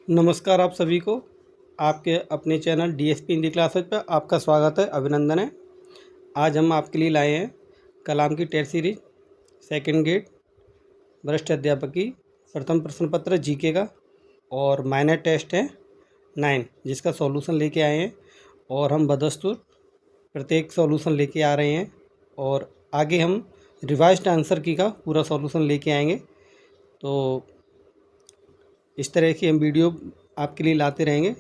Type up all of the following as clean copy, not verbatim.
नमस्कार आप सभी को। आपके अपने चैनल डीएसपी हिंदी क्लासेज पर आपका स्वागत है, अभिनंदन है। आज हम आपके लिए लाए हैं कलाम की टेस्ट सीरीज सेकंड ग्रेड वरिष्ठ अध्यापक की प्रथम प्रश्न पत्र जीके का और माइनर टेस्ट है 9 जिसका सॉल्यूशन लेके आए हैं। और हम बदस्तूर प्रत्येक सॉल्यूशन लेके आ रहे हैं और आगे हम रिवाइज्ड आंसर की का पूरा सॉल्यूशन लेके आएंगे। तो इस तरह की हम वीडियो आपके लिए लाते रहेंगे।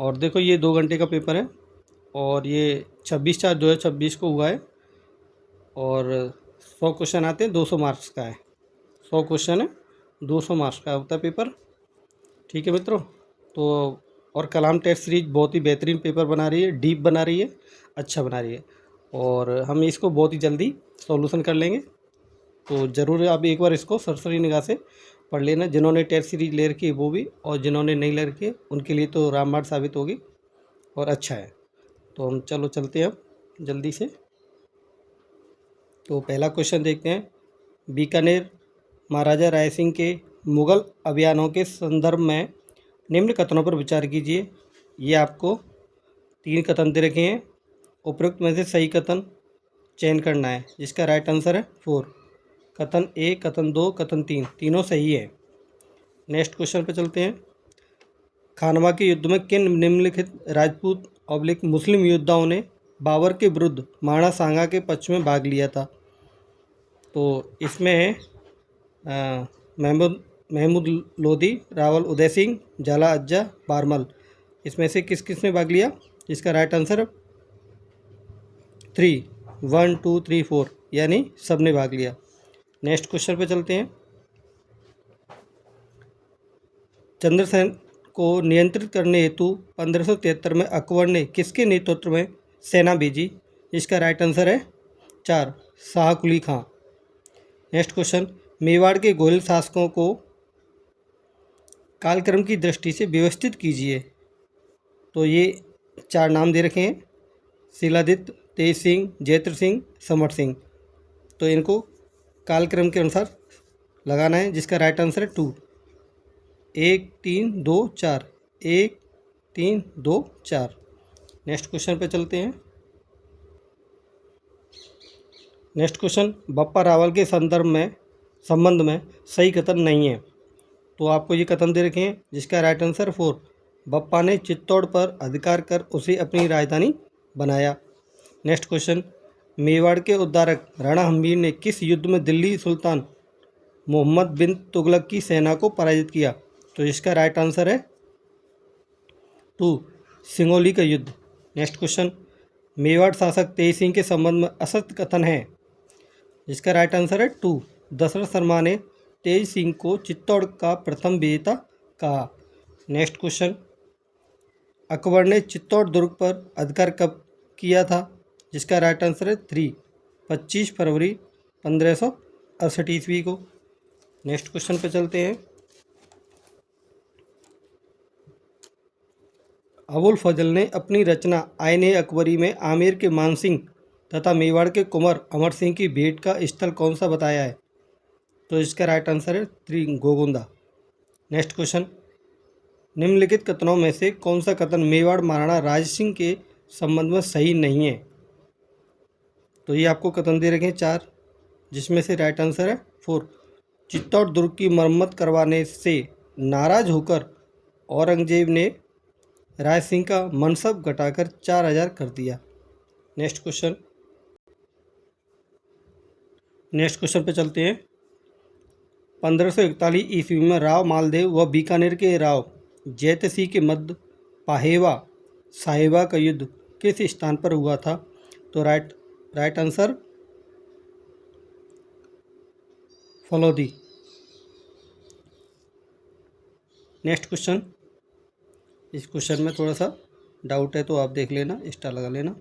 और देखो, ये 2 घंटे का पेपर है और ये 26/4/2026 को हुआ है और 100 क्वेश्चन आते हैं, 200 मार्क्स का है। 100 क्वेश्चन है, 200 मार्क्स का होता है पेपर। ठीक है मित्रों। तो और कलाम टेस्ट सीरीज बहुत ही बेहतरीन पेपर बना रही है, डीप बना रही है, अच्छा बना रही है और हम इसको बहुत ही जल्दी सॉल्यूशन कर लेंगे। तो ज़रूर आप एक बार इसको सरसरी निगाह से पढ़ लेना। जिन्होंने टेस्ट सीरीज ले रखी है वो भी, और जिन्होंने नहीं ले रखी है उनके लिए तो रामबाण साबित होगी और अच्छा है। तो हम चलो चलते हैं अब जल्दी से। तो पहला क्वेश्चन देखते हैं। बीकानेर महाराजा राय सिंह के मुग़ल अभियानों के संदर्भ में निम्न कथनों पर विचार कीजिए। ये आपको 3 कथन दे रखे हैं। उपरोक्त में से सही कथन चयन करना है, जिसका राइट आंसर है 4। कथन 1, कथन 2, कथन 3 तीनों सही है। नेक्स्ट क्वेश्चन पे चलते हैं। खानवा के युद्ध में किन निम्नलिखित राजपूत ऑब्लिक मुस्लिम योद्धाओं ने बाबर के विरुद्ध महाराणा सांगा के पक्ष में भाग लिया था? तो इसमें है महमूद लोधी, रावल उदय सिंह, झाला अज्जा, बारमल। इसमें से किस किस ने भाग लिया? इसका राइट आंसर 3, 1, 2, 3, 4 यानी सब ने भाग लिया। नेक्स्ट क्वेश्चन पे चलते हैं। चंद्रसेन को नियंत्रित करने हेतु 1573 में अकबर ने किसके नेतृत्व में सेना भेजी? इसका राइट आंसर है 4, शाह कुली खां। Next question. मेवाड़ के गोयल शासकों को कालक्रम की दृष्टि से व्यवस्थित कीजिए। तो ये 4 नाम दे रखे हैं: शिलादित्य, तेज सिंह, जयत्र सिंह, समर सिंह। तो इनको कालक्रम के अनुसार लगाना है, जिसका राइट आंसर है 2, 1, 3, 2, 4, 1, 3, 2, 4। नेक्स्ट क्वेश्चन पे चलते हैं। Next question. बप्पा रावल के संबंध में सही कथन नहीं है। तो आपको ये कथन दे रखे हैं, जिसका राइट आंसर 4। बप्पा ने चित्तौड़ पर अधिकार कर उसे अपनी राजधानी बनाया। Next question. मेवाड़ के उद्धारक राणा हम्बीर ने किस युद्ध में दिल्ली सुल्तान मोहम्मद बिन तुगलक की सेना को पराजित किया? तो इसका राइट आंसर है 2, सिंगोली का युद्ध। Next question. मेवाड़ शासक तेज सिंह के संबंध में असत्य कथन है, जिसका राइट आंसर है 2। दशरथ शर्मा ने तेज सिंह को चित्तौड़ का प्रथम विजेता कहा। Next question. अकबर ने चित्तौड़ दुर्ग पर अधिकार कब किया था? जिसका राइट आंसर है 3, 25 फरवरी 1568 ईस्वी को। नेक्स्ट क्वेश्चन पे चलते हैं। अबुल फजल ने अपनी रचना आईने अकबरी में आमेर के मानसिंह तथा मेवाड़ के कुंवर अमर सिंह की भेंट का स्थल कौन सा बताया है? तो इसका राइट आंसर है 3, गोगुंदा। Next question. निम्नलिखित कथनों में से कौन सा कथन मेवाड़ महाराणा राज सिंह के संबंध में सही नहीं है? तो ये आपको कथन दे रखे हैं 4, जिसमें से राइट आंसर है 4। चित्तौड़ दुर्ग की मरम्मत करवाने से नाराज होकर औरंगजेब ने राय सिंह का मनसब घटाकर 4000 कर दिया। Next question. नेक्स्ट क्वेश्चन पे चलते हैं। 1541 ईस्वी में राव मालदेव व बीकानेर के राव जैत सिंह के मध्य पाहेवा साहिबा का युद्ध किस स्थान पर हुआ था? तो right answer Phalodi. Next question. इस क्वेश्चन में थोड़ा सा डाउट है तो आप देख लेना, स्टार लगा लेना।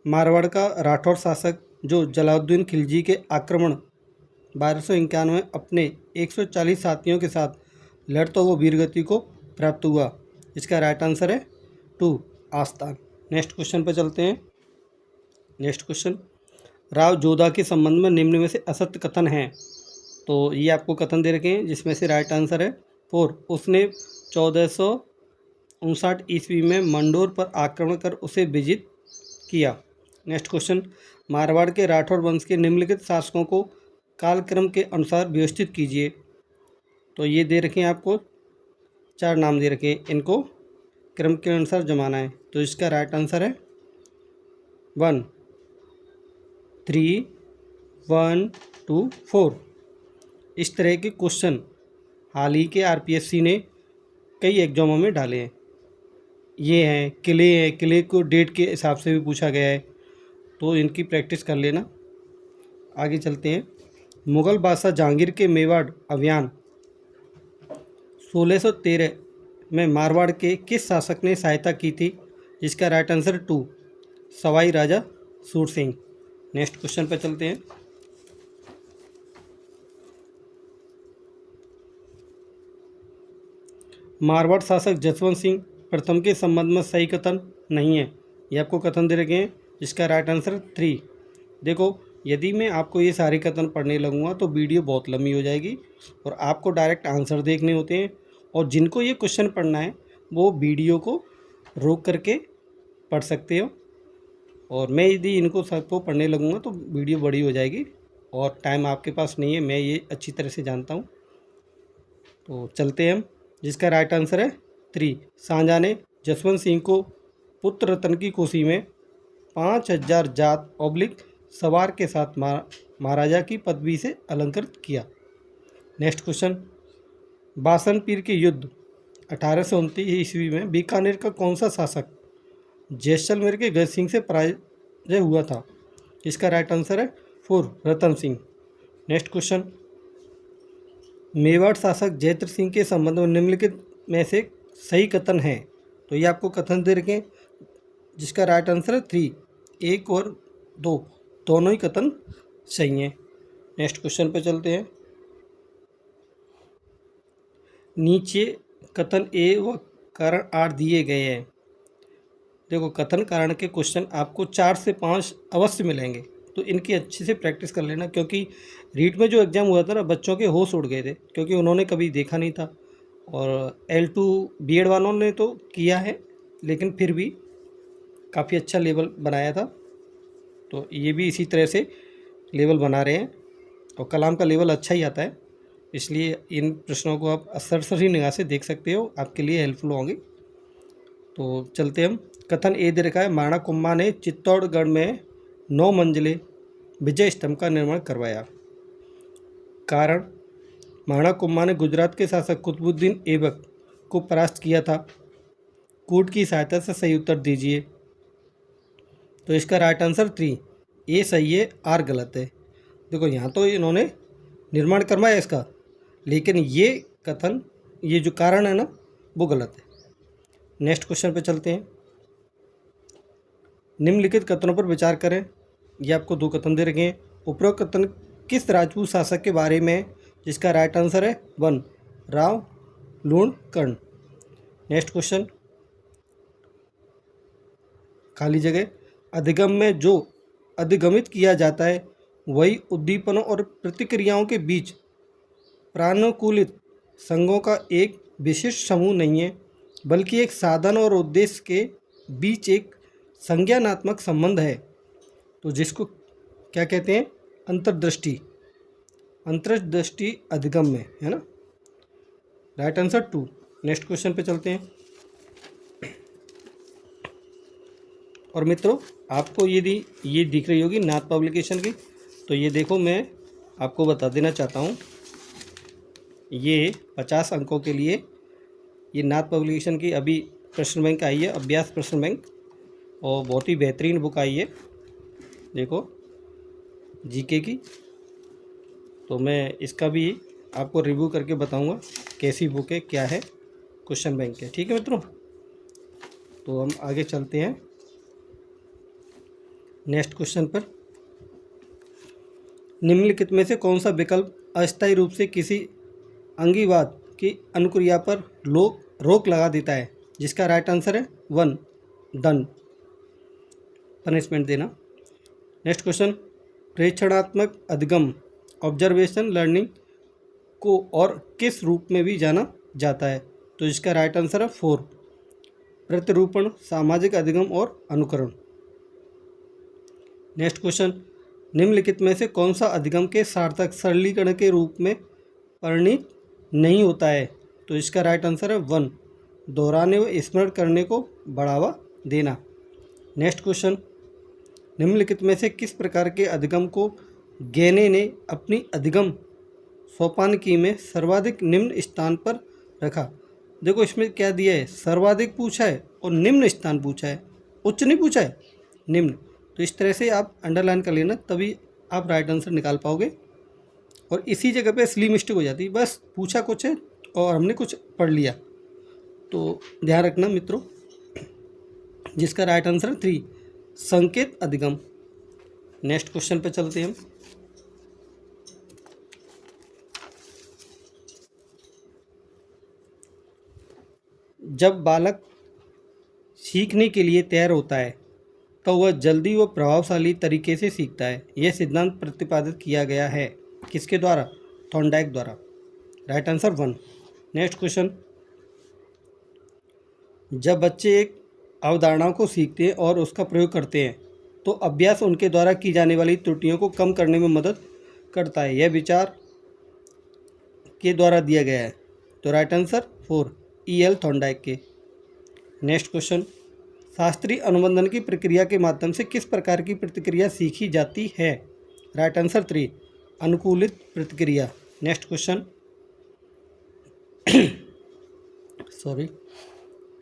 मारवाड़ का राठौर शासक जो जलालुद्दीन खिलजी के आक्रमण 1291 में अपने 140 साथियों के साथ लड़ता हुआ वीरगति को प्राप्त हुआ। इसका राइट आंसर है 2, आस्तान। नेक्स्ट क्वेश्चन पर चलते हैं। Next question. राव जोधा के संबंध में निम्न में से असत्य कथन हैं। तो ये आपको कथन दे रखे हैं, जिसमें से राइट आंसर है 4 उसने 1459 ईस्वी में मंडोर पर आक्रमण कर उसे विजित किया। नेक्स्ट क्वेश्चन, मारवाड़ के राठौर वंश के निम्नलिखित शासकों को कालक्रम के अनुसार व्यवस्थित कीजिए। तो ये दे रखे हैं आपको, 4 नाम दे रखे हैं, इनको क्रम के अनुसार जमाना है। तो इसका राइट आंसर है 1, 3, 1, 2, 4। इस तरह के क्वेश्चन हाल ही के आरपीएससी ने कई एग्जामों में डाले हैं। ये हैं किले को डेट के हिसाब से भी पूछा गया है, तो इनकी प्रैक्टिस कर लेना। आगे चलते हैं। मुग़ल बादशाह जहांगीर के मेवाड़ अभियान 1613 में मारवाड़ के किस शासक ने सहायता की थी? जिसका राइट आंसर 2, सवाई राजा सूर सिंह। नेक्स्ट क्वेश्चन पर चलते हैं। मारवाड़ शासक जसवंत सिंह प्रथम के संबंध में सही कथन नहीं है। ये आपको कथन दे रखे हैं, जिसका राइट आंसर 3। देखो, यदि मैं आपको ये सारे कथन पढ़ने लगूंगा तो वीडियो बहुत लंबी हो जाएगी और आपको डायरेक्ट आंसर देखने होते हैं, और जिनको ये क्वेश्चन पढ़ना है वो वीडियो को रोक करके पढ़ सकते हो। और मैं यदि इनको सबको पढ़ने लगूंगा तो वीडियो बड़ी हो जाएगी और टाइम आपके पास नहीं है, मैं ये अच्छी तरह से जानता हूँ। तो चलते हैं हम। जिसका राइट आंसर है 3। शाहजहाँ ने जसवंत सिंह को पुत्र रत्न की खुशी में 5000 जात सवार के साथ महाराजा की पदवी से अलंकृत किया। नेक्स्ट क्वेश्चन, बासन पीर के युद्ध 1829 ईस्वी में बीकानेर का कौन सा शासक जैसलमेर के गज सिंह से पराजय हुआ था? इसका राइट आंसर है 4, रतन सिंह। नेक्स्ट क्वेश्चन, मेवाड़ शासक जयद्रथ सिंह के संबंध में निम्नलिखित में से सही कथन है? तो ये आपको कथन दे रखें, जिसका राइट आंसर है 3, 1 और 2, दोनों ही कथन सही हैं। नेक्स्ट क्वेश्चन पे चलते हैं। नीचे कथन ए व कारण आर दिए गए हैं। देखो, कथन कारण के क्वेश्चन आपको 4 से 5 अवश्य मिलेंगे, तो इनकी अच्छे से प्रैक्टिस कर लेना, क्योंकि रीट में जो एग्ज़ाम हुआ था ना, बच्चों के होश उड़ गए थे, क्योंकि उन्होंने कभी देखा नहीं था। और L2 बीएड वालों ने तो किया है, लेकिन फिर भी काफ़ी अच्छा लेवल बनाया था, तो ये भी इसी तरह से लेवल बना रहे हैं। और कलाम का लेवल अच्छा ही आता है, इसलिए इन प्रश्नों को आप सरसरी निगाह से देख सकते हो, आपके लिए हेल्पफुल होंगे। तो चलते हम। कथन ए दे रखा है, महाराणा कुंभा ने चित्तौड़गढ़ में 9 मंजिले विजय स्तंभ का निर्माण करवाया। कारण, महाराणा कुंभा ने गुजरात के शासक कुतुबुद्दीन ऐबक को परास्त किया था। कूट की सहायता से सही उत्तर दीजिए। तो इसका राइट आंसर 3, ए सही है, आर गलत है। देखो, यहाँ तो इन्होंने निर्माण करवाया इसका, लेकिन ये कथन, ये जो कारण है ना, वो गलत है। नेक्स्ट क्वेश्चन पे चलते हैं। निम्नलिखित कथनों पर विचार करें। ये आपको 2 कथन दे रखे हैं। उपरोक्त कथन किस राजपूत शासक के बारे में है? जिसका राइट आंसर है 1, राव लूण कर्ण। नेक्स्ट क्वेश्चन, खाली जगह, अधिगम में जो अधिगमित किया जाता है वही उद्दीपनों और प्रतिक्रियाओं के बीच प्रानुकूलित संघों का एक विशिष्ट समूह नहीं है, बल्कि एक साधन और उद्देश्य के बीच एक संज्ञानात्मक संबंध है। तो जिसको क्या कहते हैं? अंतर्दृष्टि। अंतर्दृष्टि अधिगम में है ना। Right answer 2। नेक्स्ट क्वेश्चन पे चलते हैं। और मित्रों, आपको यदि ये दिख रही होगी नाथ पब्लिकेशन की, तो ये देखो, मैं आपको बता देना चाहता हूँ, ये 50 अंकों के लिए ये नाथ पब्लिकेशन की अभी प्रश्न बैंक आई है, अभ्यास प्रश्न बैंक, और बहुत ही बेहतरीन बुक आई है। देखो, जीके की। तो मैं इसका भी आपको रिव्यू करके बताऊंगा कैसी बुक है, क्या है, क्वेश्चन बैंक है। ठीक है मित्रों, तो हम आगे चलते हैं नेक्स्ट क्वेश्चन पर। निम्नलिखित में से कौन सा विकल्प अस्थायी रूप से किसी अंगीवाद की अनुक्रिया पर रोक लगा देता है? जिसका राइट आंसर है 1, दंड, पनिशमेंट देना। नेक्स्ट क्वेश्चन, प्रेक्षणात्मक अधिगम ऑब्जर्वेशन लर्निंग को और किस रूप में भी जाना जाता है। तो इसका राइट आंसर है 4, प्रतिरूपण, सामाजिक अधिगम और अनुकरण। नेक्स्ट क्वेश्चन, निम्नलिखित में से कौन सा अधिगम के सार्थक सरलीकरण के रूप में परिणित नहीं होता है? तो इसका राइट आंसर है 1, दोहराने व स्मरण करने को बढ़ावा देना। नेक्स्ट क्वेश्चन, निम्नलिखित में से किस प्रकार के अधिगम को गैने ने अपनी अधिगम सोपानकी में सर्वाधिक निम्न स्थान पर रखा? देखो इसमें क्या दिया है, सर्वाधिक पूछा है और निम्न स्थान पूछा है, उच्च नहीं पूछा है, निम्न। तो इस तरह से आप अंडरलाइन कर लेना, तभी आप राइट आंसर निकाल पाओगे। और इसी जगह पे असली मिस्टेक हो जाती है, बस पूछा कुछ है और हमने कुछ पढ़ लिया। तो ध्यान रखना मित्रों, जिसका राइट आंसर 3, संकेत अधिगम। नेक्स्ट क्वेश्चन पे चलते हैं हम। जब बालक सीखने के लिए तैयार होता है तो वह जल्दी व प्रभावशाली तरीके से सीखता है। यह सिद्धांत प्रतिपादित किया गया है किसके द्वारा? थॉर्नडाइक द्वारा। Right answer 1। नेक्स्ट क्वेश्चन, जब बच्चे एक अवधारणा को सीखते हैं और उसका प्रयोग करते हैं तो अभ्यास उनके द्वारा की जाने वाली त्रुटियों को कम करने में मदद करता है। यह विचार के द्वारा दिया गया है। तो राइट आंसर 4, E.L. थॉर्नडाइक के। नेक्स्ट क्वेश्चन, शास्त्रीय अनुबंधन की प्रक्रिया के माध्यम से किस प्रकार की प्रतिक्रिया सीखी जाती है? राइट आंसर 3, अनुकूलित प्रतिक्रिया। नेक्स्ट क्वेश्चन, सॉरी,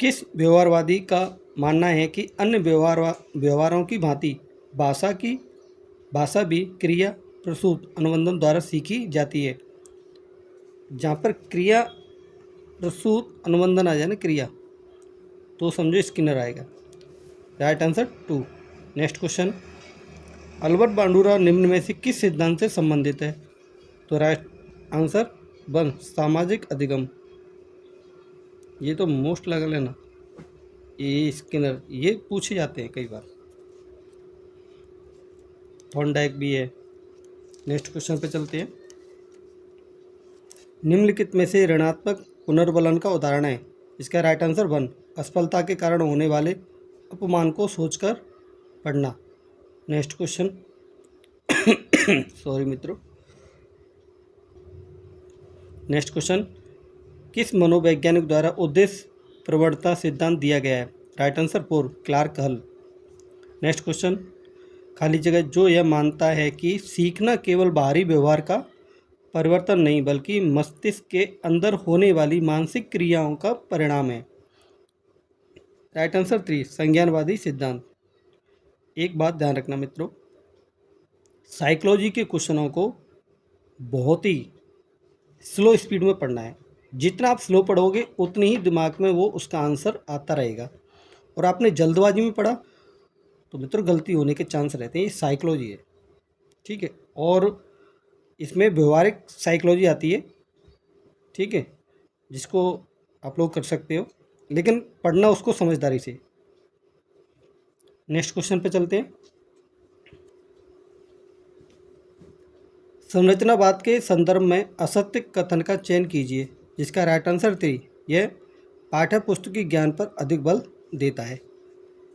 किस व्यवहारवादी का मानना है कि अन्य व्यवहारों की भांति भाषा भी क्रिया प्रसूत अनुबंधन द्वारा सीखी जाती है? जहाँ पर क्रिया प्रसूत अनुबंधन आ जाए ना, क्रिया, तो समझो स्किनर आएगा। Right answer 2। Next question, Albert बांडुरा निम्न में से किस सिद्धांत से संबंधित है? तो राइट आंसर 1, सामाजिक अधिगम। ये तो मोस्ट लगल है ना, ये स्किनर, ये पूछे जाते हैं कई बार। थॉर्नडाइक भी है। नेक्स्ट क्वेश्चन पे चलते हैं। निम्नलिखित में से ऋणात्मक पुनर्बलन का उदाहरण है? इसका राइट आंसर 1, असफलता के कारण होने वाले अपमान को सोचकर पढ़ना। नेक्स्ट क्वेश्चन, सॉरी मित्रों। नेक्स्ट क्वेश्चन, किस मनोवैज्ञानिक द्वारा उद्देश्य प्रवणता सिद्धांत दिया गया है? राइट आंसर 4, क्लार्क हल। नेक्स्ट क्वेश्चन, खाली जगह, जो यह मानता है कि सीखना केवल बाहरी व्यवहार का परिवर्तन नहीं बल्कि मस्तिष्क के अंदर होने वाली मानसिक क्रियाओं का परिणाम है? राइट आंसर 3, संज्ञानवादी सिद्धांत। एक बात ध्यान रखना मित्रों, साइकोलॉजी के क्वेश्चनों को बहुत ही स्लो स्पीड में पढ़ना है। जितना आप स्लो पढ़ोगे उतनी ही दिमाग में वो उसका आंसर आता रहेगा। और आपने जल्दबाजी में पढ़ा तो मित्रों गलती होने के चांस रहते हैं। ये साइकोलॉजी है, ठीक है, और इसमें व्यवहारिक साइकोलॉजी आती है, ठीक है, जिसको आप लोग कर सकते हो, लेकिन पढ़ना उसको समझदारी से। नेक्स्ट क्वेश्चन पे चलते हैं। संरचनावाद के संदर्भ में असत्य कथन का चयन कीजिए, जिसका राइट आंसर 3, यह पाठ्य पुस्तकीय ज्ञान पर अधिक बल देता है।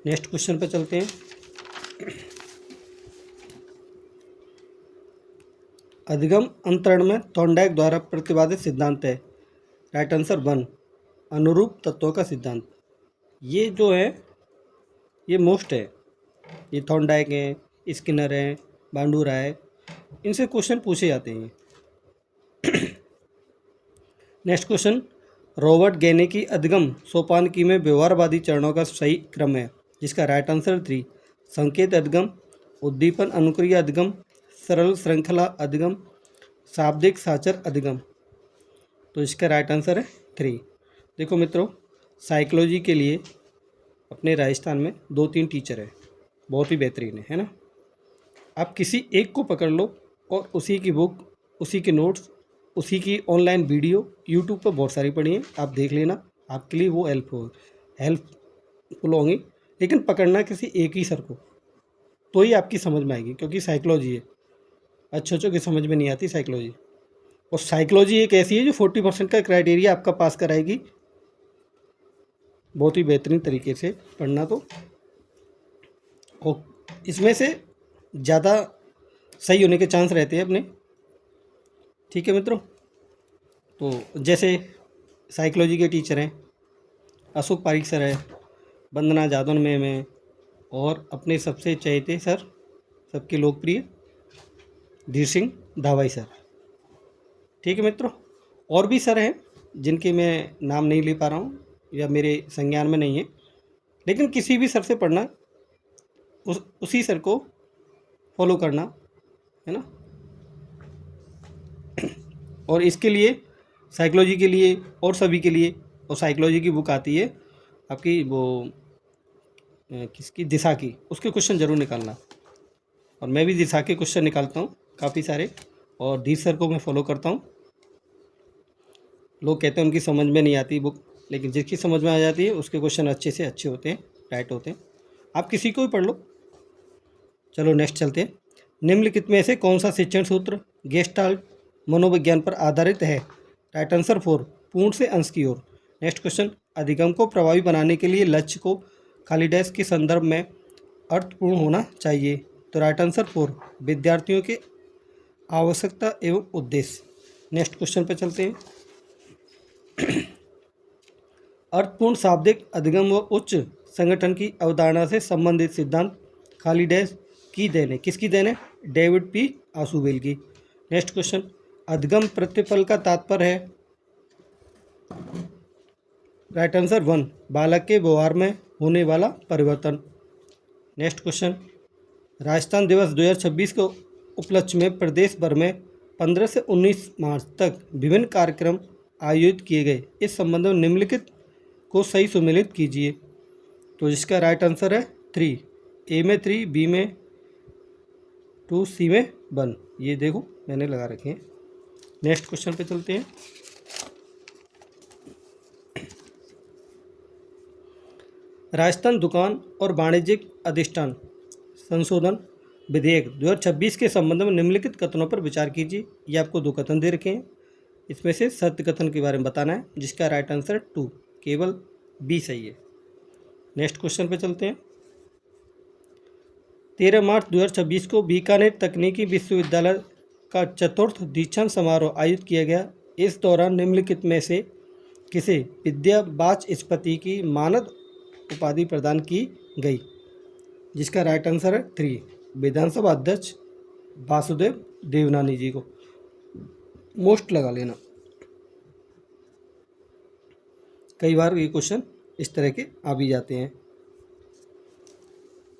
नेक्स्ट क्वेश्चन पे चलते हैं। अधिगम अंतरण में थॉर्नडाइक द्वारा प्रतिपादित सिद्धांत है? राइट आंसर 1, अनुरूप तत्वों का सिद्धांत। ये जो है ये मोस्ट है, ये थॉर्नडाइक है, स्किनर है, बांडुरा है, इनसे क्वेश्चन पूछे जाते हैं। नेक्स्ट क्वेश्चन, रॉबर्ट गैने की अधिगम सोपानकी में व्यवहारवादी चरणों का सही क्रम है? जिसका राइट आंसर 3, संकेत अधिगम, उद्दीपन अनुक्रिया अधिगम, सरल श्रृंखला अधिगम, शाब्दिक साचर अधिगम। तो इसका राइट आंसर है 3। देखो मित्रों, साइकोलॉजी के लिए अपने राजस्थान में 2-3 टीचर है, बहुत ही बेहतरीन है ना। आप किसी एक को पकड़ लो और उसी की बुक, उसी के नोट्स, उसी की ऑनलाइन वीडियो यूट्यूब पर बहुत सारी पड़ी हैं, आप देख लेना, आपके लिए वो हेल्पफुल होंगी। लेकिन पकड़ना किसी एक ही सर को, तो ही आपकी समझ में आएगी, क्योंकि साइकोलॉजी है, अच्छों की समझ में नहीं आती साइकोलॉजी। और साइकोलॉजी एक ऐसी है जो 40% का क्राइटेरिया आपका पास कराएगी। बहुत ही बेहतरीन तरीके से पढ़ना। तो और इसमें से ज़्यादा सही होने के चांस रहते हैं अपने। ठीक है मित्रों, तो जैसे साइकोलॉजी के टीचर हैं अशोक पारिक सर है, वंदना जादव मैम है, और अपने सबसे चहेते सर, सबके लोकप्रिय धीर सिंह धावाई सर। ठीक है मित्रों, और भी सर हैं जिनके मैं नाम नहीं ले पा रहा हूँ या मेरे संज्ञान में नहीं है, लेकिन किसी भी सर से पढ़ना, उसी सर को फॉलो करना है ना। और इसके लिए साइकोलॉजी के लिए और सभी के लिए, और साइकोलॉजी की बुक आती है आपकी वो किसकी, दिशा की, उसके क्वेश्चन ज़रूर निकालना। और मैं भी दिशा के क्वेश्चन निकालता हूँ काफ़ी सारे, और धीर सर को मैं फॉलो करता हूँ। लोग कहते हैं उनकी समझ में नहीं आती बुक, लेकिन जिसकी समझ में आ जाती है उसके क्वेश्चन अच्छे से अच्छे होते हैं, राइट होते हैं। आप किसी को भी पढ़ लो। चलो नेक्स्ट चलते हैं। निम्नलिखित में से कौन सा शिक्षण सूत्र गेस्टाल्ट मनोविज्ञान पर आधारित है? राइट आंसर 4, पूर्ण से अंश की ओर। नेक्स्ट क्वेश्चन, अधिगम को प्रभावी बनाने के लिए लक्ष्य को खाली डैश के संदर्भ में अर्थपूर्ण होना चाहिए। तो राइट आंसर 4, विद्यार्थियों के आवश्यकता एवं उद्देश्य। नेक्स्ट क्वेश्चन पर चलते हैं। अर्थपूर्ण शाब्दिक अधिगम व उच्च संगठन की अवधारणा से संबंधित सिद्धांत खाली डैश की देन है। किसकी देन है? डेविड पी आशुबेल की। नेक्स्ट क्वेश्चन, अधिगम प्रतिफल का तात्पर्य है? राइट आंसर 1, बालक के व्यवहार में होने वाला परिवर्तन। नेक्स्ट क्वेश्चन, राजस्थान दिवस 2026 को उपलक्ष्य में प्रदेश भर में 15 से 19 मार्च तक विभिन्न कार्यक्रम आयोजित किए गए। इस संबंध में निम्नलिखित को सही सुमेलित कीजिए। तो जिसका राइट आंसर है 3, ए में 3, बी में 2, सी में 1। ये देखो मैंने लगा रखे हैं। नेक्स्ट क्वेश्चन पे चलते हैं। राजस्थान दुकान और वाणिज्यिक अधिष्ठान संशोधन विधेयक 2026 के संबंध में निम्नलिखित कथनों पर विचार कीजिए। ये आपको 2 कथन दे रखे हैं, इसमें से सत्य कथन के बारे में बताना है, जिसका राइट आंसर 2, केवल बी सही है। नेक्स्ट क्वेश्चन पे चलते हैं। 13 मार्च 2026 को बीकानेर तकनीकी विश्वविद्यालय का 4th दीक्षांत समारोह आयोजित किया गया। इस दौरान निम्नलिखित में से किसे विद्या वाचस्पति की मानद उपाधि प्रदान की गई? जिसका राइट आंसर है 3, विधानसभा अध्यक्ष वासुदेव देवनानी जी को। मोस्ट लगा लेना, कई बार ये क्वेश्चन इस तरह के आ भी जाते हैं।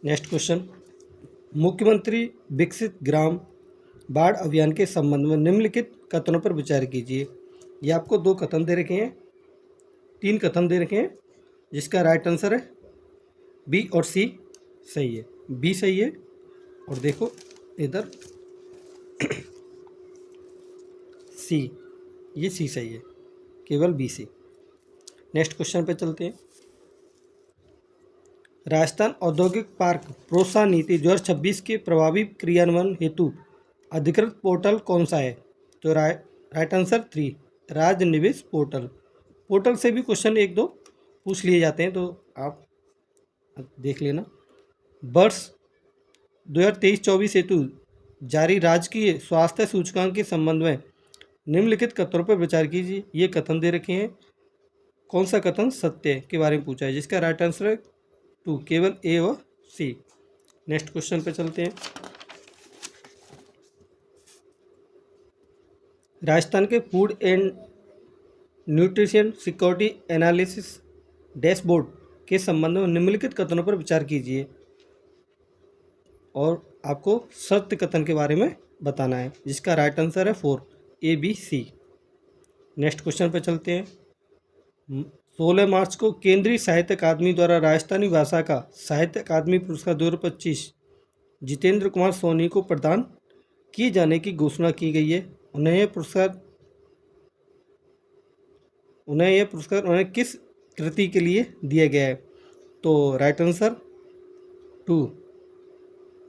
नेक्स्ट क्वेश्चन, मुख्यमंत्री विकसित ग्राम बाढ़ अभियान के संबंध में निम्नलिखित कथनों पर विचार कीजिए। ये आपको 2 कथन दे रखे हैं, 3 कथन दे रखे हैं, जिसका राइट आंसर है बी और सी सही है। बी सही है, और देखो इधर सी, ये सी सही है, केवल बी सी। नेक्स्ट क्वेश्चन पे चलते हैं। राजस्थान औद्योगिक पार्क प्रोत्साहन नीति 2026 के प्रभावी क्रियान्वयन हेतु अधिकृत पोर्टल कौन सा है? तो राइट आंसर 3, राज्य निवेश पोर्टल। पोर्टल से भी क्वेश्चन 1-2 पूछ लिए जाते हैं, तो आप देख लेना। वर्ष 2023-24 हेतु जारी राजकीय स्वास्थ्य सूचकांक के संबंध में निम्नलिखित कथनों पर विचार कीजिए। ये कथन दे रखे हैं, कौन सा कथन सत्य के बारे में पूछा है? जिसका राइट आंसर है 2, केवल ए व सी। नेक्स्ट क्वेश्चन पे चलते हैं। राजस्थान के food and nutrition security analysis dashboard के संबंध में निम्नलिखित कथनों पर विचार कीजिए, और आपको सत्य कथन के बारे में बताना है, जिसका राइट आंसर है 4, A B C. Next question पे चलते हैं। 16 मार्च को केंद्रीय साहित्य अकादमी द्वारा राजस्थानी भाषा का साहित्य अकादमी पुरस्कार 2025 जितेंद्र कुमार सोनी को प्रदान किए जाने की घोषणा की गई है। उन्हें यह पुरस्कार उन्हें किस कृति के लिए दिया गया है? तो राइट आंसर 2,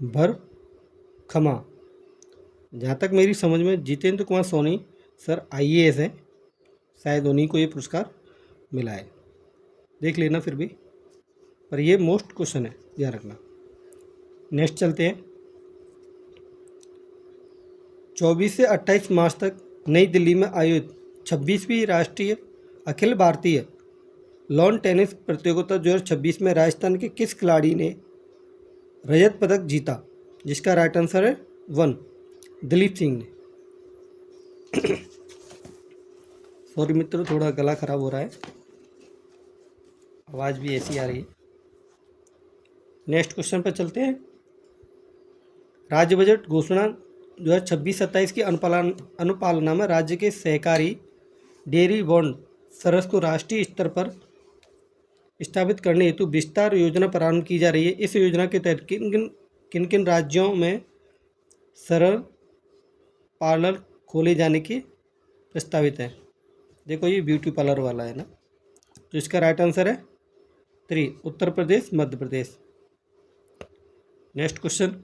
भर खमा। जहाँ तक मेरी समझ में जितेंद्र कुमार सोनी सर IAS है, शायद उन्हीं को ये पुरस्कार मिला है, देख लेना फिर भी, पर ये मोस्ट क्वेश्चन है, ध्यान रखना। नेक्स्ट चलते हैं। 24 से 28 मार्च तक नई दिल्ली में आयोजित 26वीं राष्ट्रीय अखिल भारतीय लॉन टेनिस प्रतियोगिता 2026 में राजस्थान के किस खिलाड़ी ने रजत पदक जीता? जिसका राइट आंसर है 1, दिलीप सिंह ने। सॉरी मित्रों, थोड़ा गला खराब हो रहा है, आवाज़ भी ऐसी आ रही है। नेक्स्ट क्वेश्चन पर चलते हैं। राज्य बजट घोषणा 2026-27 की अनुपालना में राज्य के सहकारी डेयरी बॉन्ड सरस को राष्ट्रीय स्तर पर स्थापित करने हेतु विस्तार योजना प्रारंभ की जा रही है। इस योजना के तहत किन किन राज्यों में सरल पार्लर खोले जाने की प्रस्तावित है? देखो ये ब्यूटी पार्लर वाला है ना, तो इसका राइट आंसर है 3, उत्तर प्रदेश, मध्य प्रदेश। Next question.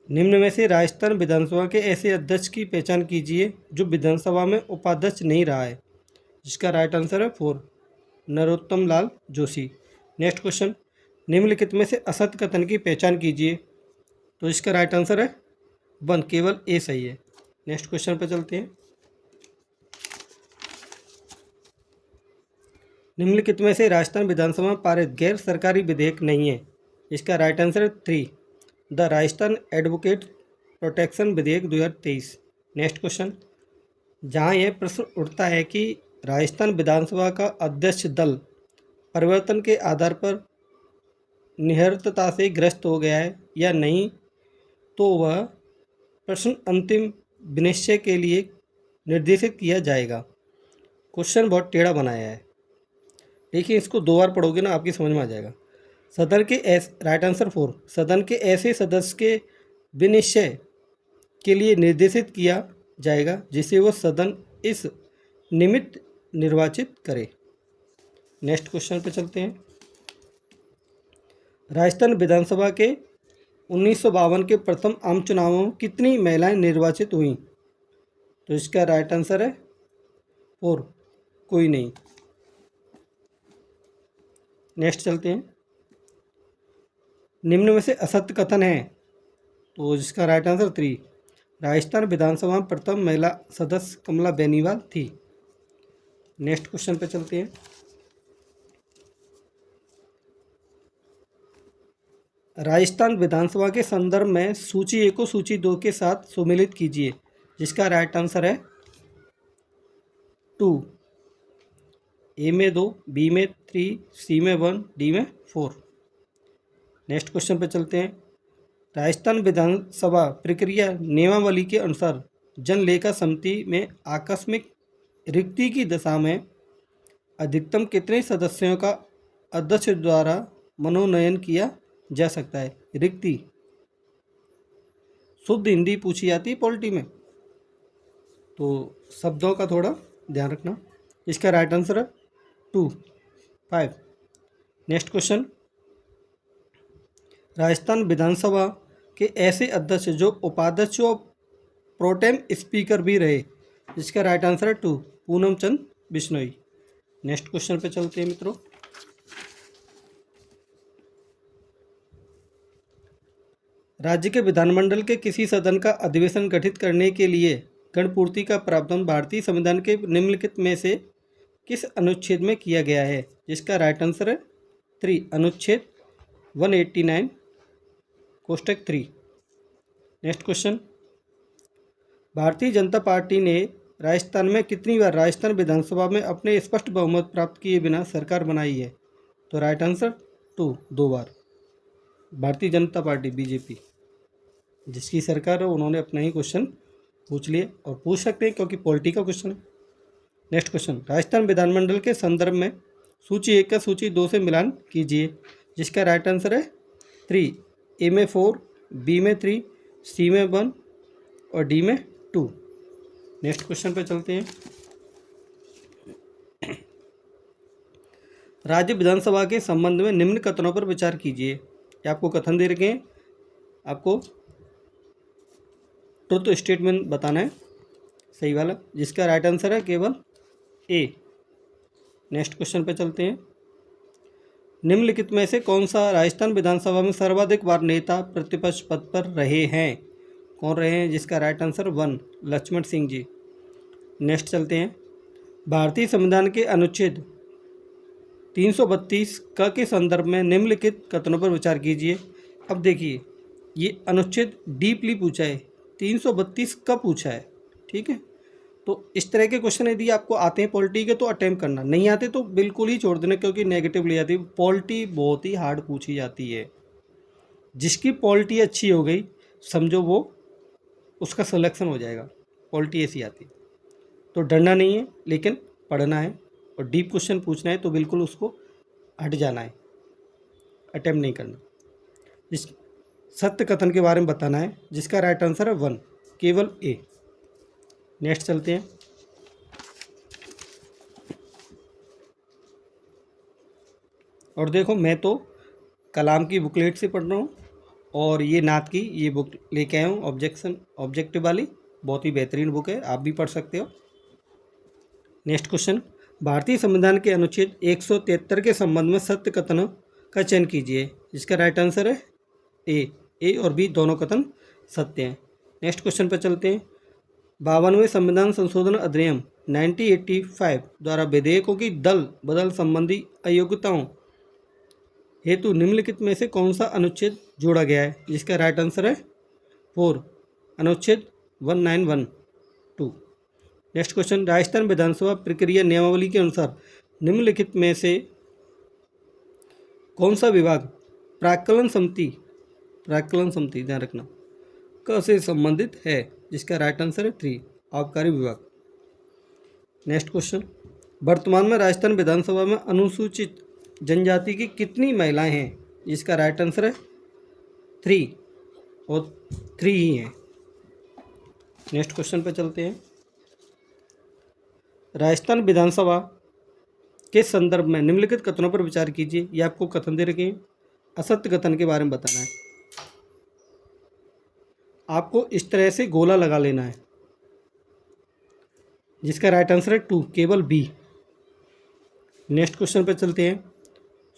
निम्न में से राजस्थान विधानसभा के ऐसे अध्यक्ष की पहचान कीजिए जो विधानसभा में उपाध्यक्ष नहीं रहा है। जिसका राइट आंसर है 4, नरोत्तम लाल जोशी। Next question. निम्नलिखित में से असत्य कथन की पहचान कीजिए। तो इसका राइट आंसर है 1, केवल ए सही है। नेक्स्ट क्वेश्चन पर चलते हैं। निम्नलिखित में से राजस्थान विधानसभा में पारित गैर सरकारी विधेयक नहीं है। इसका राइट आंसर है 3, द राजस्थान एडवोकेट प्रोटेक्शन विधेयक 2023। Next question. जहां यह प्रश्न उठता है कि राजस्थान विधानसभा का अध्यक्ष दल परिवर्तन के आधार पर निहत्थता से ग्रस्त हो गया है या नहीं, तो वह प्रश्न अंतिम विनिश्चय के लिए निर्देशित किया जाएगा। क्वेश्चन बहुत टेढ़ा बनाया है, देखिए इसको 2 बार पढ़ोगे ना आपकी समझ में आ जाएगा। सदन के राइट आंसर 4, सदन के ऐसे सदस्य के विनिश्चय के लिए निर्देशित किया जाएगा जिसे वह सदन इस निमित्त निर्वाचित करे। नेक्स्ट क्वेश्चन पे चलते हैं। राजस्थान विधानसभा के 1952 के प्रथम आम चुनावों में कितनी महिलाएं निर्वाचित हुई? तो इसका राइट आंसर है 4, कोई नहीं। नेक्स्ट चलते हैं। निम्न में से असत्य कथन है, तो इसका राइट आंसर 3, राजस्थान विधानसभा में प्रथम महिला सदस्य कमला बेनीवाल थी। नेक्स्ट क्वेश्चन पे चलते हैं। राजस्थान विधानसभा के संदर्भ में सूची 1 को सूची 2 के साथ सुमेलित कीजिए। जिसका राइट आंसर है 2, ए में 2, बी में 3, सी में 1, डी में 4। नेक्स्ट क्वेश्चन पे चलते हैं। राजस्थान विधानसभा प्रक्रिया नियमावली के अनुसार जन लेखा समिति में आकस्मिक रिक्ति की दशा में अधिकतम कितने सदस्यों का अध्यक्ष द्वारा मनोनयन किया जा सकता है? रिक्ति शुद्ध हिंदी पूछी जाती है पॉलिटी में, तो शब्दों का थोड़ा ध्यान रखना। इसका राइट आंसर है 2, 5। Next question. राजस्थान विधानसभा के ऐसे अध्यक्ष जो उपाध्यक्ष और प्रोटेम स्पीकर भी रहे। जिसका राइट आंसर है 2, पूनम चंद बिश्नोई। नेक्स्ट क्वेश्चन पे चलते हैं मित्रों। राज्य के विधानमंडल के किसी सदन का अधिवेशन गठित करने के लिए गणपूर्ति का प्रावधान भारतीय संविधान के निम्नलिखित में से किस अनुच्छेद में किया गया है? जिसका राइट आंसर है 3, अनुच्छेद 189 कोष्टक 3। Next question. Bharatiya Janata party ने राजस्थान में कितनी बार राजस्थान विधानसभा में अपने स्पष्ट बहुमत प्राप्त किए बिना सरकार बनाई है? तो राइट आंसर 2 बार। भारतीय जनता पार्टी बीजेपी जिसकी सरकार है उन्होंने अपना ही क्वेश्चन पूछ लिए और पूछ सकते हैं क्योंकि पॉलिटी का क्वेश्चन है। Next question. राजस्थान विधानमंडल के संदर्भ में सूची 1 का सूची 2 से मिलान कीजिए। जिसका राइट आंसर है 3, ए में 4, बी में 3, सी में 1 और डी में 2। नेक्स्ट क्वेश्चन पे चलते हैं। राज्य विधानसभा के संबंध में निम्न कथनों पर विचार कीजिए। ये आपको कथन दे रखे हैं, आपको ट्रुथ स्टेटमेंट बताना है। सही वाला, जिसका राइट आंसर है केवल ए। नेक्स्ट क्वेश्चन पे चलते हैं। निम्नलिखित में से कौन सा राजस्थान विधानसभा में सर्वाधिक बार नेता प्रतिपक्ष पद पर रहे हैं? कौन रहे हैं? जिसका right answer 1 Lakshman Singh ji. Next चलते हैं। भारतीय संविधान के अनुच्छेद 332 क के संदर्भ में निम्नलिखित कथनों पर विचार कीजिए। अब देखिए, ये अनुच्छेद डीपली पूछा है, 332 का पूछा है, ठीक है। तो इस तरह के क्वेश्चन यदि आपको आते हैं पॉलिटी के तो अटेम्प्ट करना, नहीं आते तो बिल्कुल ही छोड़ देना, क्योंकि नेगेटिव ले जाती है। पॉलिटी बहुत ही हार्ड पूछी जाती है। जिसकी पॉलिटी अच्छी हो गई समझो वो उसका सिलेक्शन हो जाएगा, पॉलिटी ऐसी आती है। तो डरना नहीं है, लेकिन पढ़ना है और डीप क्वेश्चन पूछना है तो बिल्कुल उसको हट जाना है, अटेम्प्ट नहीं करना। इस सत्य कथन के बारे में बताना है, जिसका राइट आंसर है 1 केवल ए। नेक्स्ट चलते हैं। और देखो, मैं तो कलाम की बुकलेट से पढ़ रहा हूँ और ये नाथ की ये बुक लेके आया हूँ, ऑब्जेक्टिव वाली, बहुत ही बेहतरीन बुक है, आप भी पढ़ सकते हो। Next question. भारतीय संविधान के अनुच्छेद 173 के संबंध में सत्य कथनों का चयन कीजिए। इसका राइट आंसर है ए और बी दोनों कथन सत्य हैं। नेक्स्ट क्वेश्चन पर चलते हैं। 52वें संविधान संशोधन अधिनियम 1985 द्वारा विधेयकों की दल बदल संबंधी अयोग्यताओं हेतु निम्नलिखित में से कौन सा अनुच्छेद जोड़ा गया है? जिसका राइट आंसर है 4 अनुच्छेद 1912। Next question. राजस्थान विधानसभा प्रक्रिया नियमावली के अनुसार निम्नलिखित में से कौन सा विभाग प्राक्कलन समिति ध्यान रखना क से संबंधित है? जिसका राइट आंसर है 3 आबकारी विभाग। Next question. वर्तमान में राजस्थान विधानसभा में अनुसूचित जनजाति की कितनी महिलाएं हैं? जिसका राइट आंसर है 3 और 3 ही हैं। नेक्स्ट क्वेश्चन पे चलते हैं। राजस्थान विधानसभा के संदर्भ में निम्नलिखित कथनों पर विचार कीजिए। ये आपको कथन दे रखे हैं, असत्य कथन के बारे में बताना है। आपको इस तरह से गोला लगा लेना है, जिसका राइट आंसर है 2 केवल बी। नेक्स्ट क्वेश्चन पर चलते हैं।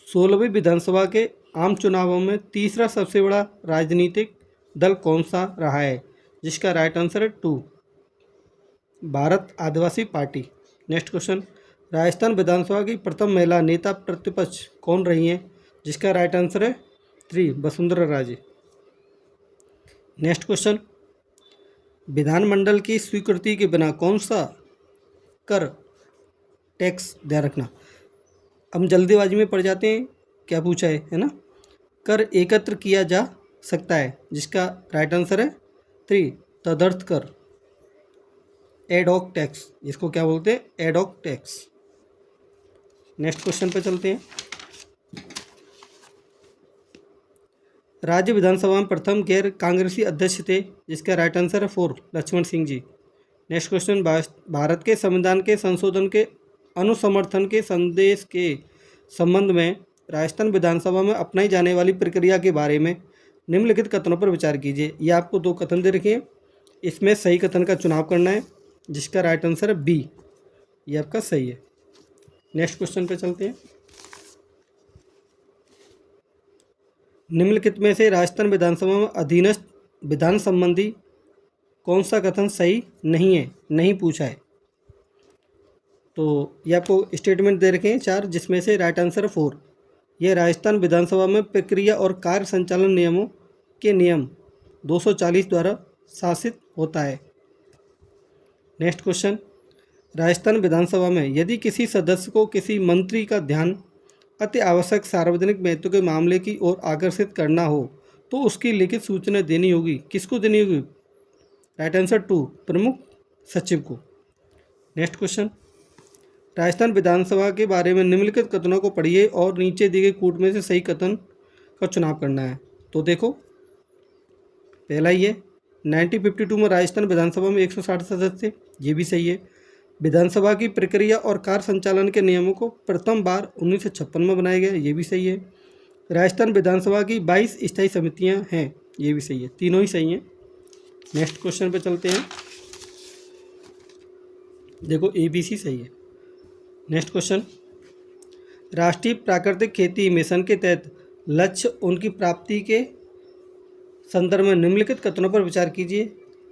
16वीं विधानसभा के आम चुनावों में तीसरा सबसे बड़ा राजनीतिक दल कौन सा रहा है? जिसका राइट आंसर है 2 भारत आदिवासी पार्टी। Next question. राजस्थान विधानसभा की प्रथम महिला नेता प्रतिपक्ष कौन रही हैं? जिसका राइट आंसर है 3 वसुंधरा राजे। Next question. विधानमंडल की स्वीकृति के बिना कौन सा कर टैक्स, ध्यान रखना हम जल्दीबाजी में पड़ जाते हैं, क्या पूछा है ना, कर एकत्र किया जा सकता है? जिसका राइट आंसर है 3 तदर्थ कर, एडॉक टैक्स, जिसको क्या बोलते हैं? Ad hoc tax. नेक्स्ट क्वेश्चन पे चलते हैं। राज्य विधानसभा में प्रथम गैर कांग्रेसी अध्यक्ष थे? जिसका राइट आंसर है 4 लक्ष्मण सिंह जी। Next question. भारत के संविधान के संशोधन के अनुसमर्थन के संदेश के संबंध में राजस्थान विधानसभा में अपनाई जाने वाली प्रक्रिया के बारे में निम्नलिखित कथनों पर विचार कीजिए। ये आपको 2 कथन दे रखे हैं, इसमें सही कथन का चुनाव करना है। जिसका राइट आंसर है बी, ये आपका सही है। नेक्स्ट क्वेश्चन पे चलते हैं। निम्नलिखित में से राजस्थान विधानसभा में अधीनस्थ विधान संबंधी कौन सा कथन सही नहीं है, नहीं पूछा है? तो ये आपको स्टेटमेंट दे रखे हैं 4, जिसमें से राइट आंसर है 4। यह राजस्थान विधानसभा में प्रक्रिया और कार्य संचालन नियमों के नियम 240 द्वारा शासित होता है। Next question. राजस्थान विधानसभा में यदि किसी सदस्य को किसी मंत्री का ध्यान अति आवश्यक सार्वजनिक महत्व के मामले की ओर आकर्षित करना हो तो उसकी लिखित सूचना देनी होगी। किसको देनी होगी? राइट आंसर 2 प्रमुख सचिव को। Next question. राजस्थान विधानसभा के बारे में निम्नलिखित कथनों को पढ़िए और नीचे दिए गए कूट में से सही कथन का चुनाव करना है। तो देखो, पहला ये 1952 में राजस्थान विधानसभा में 160 सदस्य थे, ये भी सही है। विधानसभा की प्रक्रिया और कार्य संचालन के नियमों को प्रथम बार 1956 में बनाया गया, ये भी सही है। राजस्थान विधानसभा की 22 स्थायी समितियां हैं, ये भी सही है। तीनों ही सही हैं। नेक्स्ट क्वेश्चन पे चलते हैं। देखो ABC सही है। नेक्स्ट क्वेश्चन, राष्ट्रीय प्राकृतिक खेती मिशन के तहत लक्ष्य उनकी प्राप्ति के संदर्भ में निम्नलिखित कथनों पर विचार कीजिए।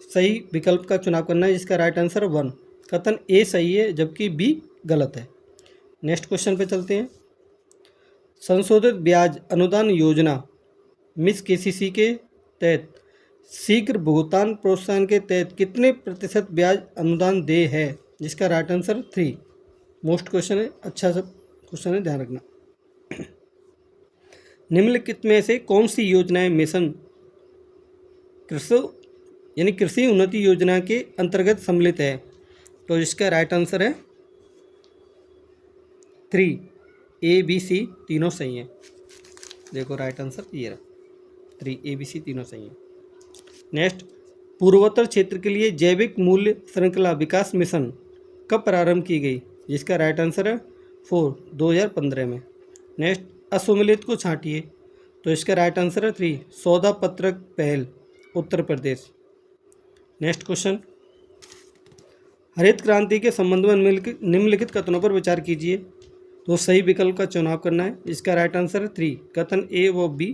सही विकल्प का चुनाव करना है, जिसका राइट आंसर 1। कथन ए सही है जबकि बी गलत है। नेक्स्ट क्वेश्चन पे चलते हैं। संशोधित ब्याज अनुदान योजना मिस केसीसी के तहत शीघ्र भुगतान प्रोत्साहन के तहत कितने प्रतिशत ब्याज अनुदान दे है, जिसका राइट आंसर 3। मोस्ट क्वेश्चन है, अच्छा सा क्वेश्चन है, ध्यान रखना। निम्नलिखित में से कौन सी योजनाएं मिशन कृषि यानी कृषि उन्नति योजना के अंतर्गत सम्मिलित है, तो इसका राइट आंसर है 3। ABC तीनों सही हैं। देखो राइट आंसर ये रहा, 3 ABC तीनों सही हैं। नेक्स्ट, पूर्वोत्तर क्षेत्र के लिए जैविक मूल्य श्रृंखला विकास मिशन कब प्रारंभ की गई, जिसका राइट आंसर है 4, 2015 में। नेक्स्ट, असुमिलित को छांटिए, तो इसका राइट आंसर है 3, सौदा पत्रक पहल उत्तर प्रदेश। नेक्स्ट क्वेश्चन, हरित क्रांति के संबंध में निम्नलिखित कथनों पर विचार कीजिए, तो सही विकल्प का चुनाव करना है, इसका राइट आंसर है 3। कथन ए व बी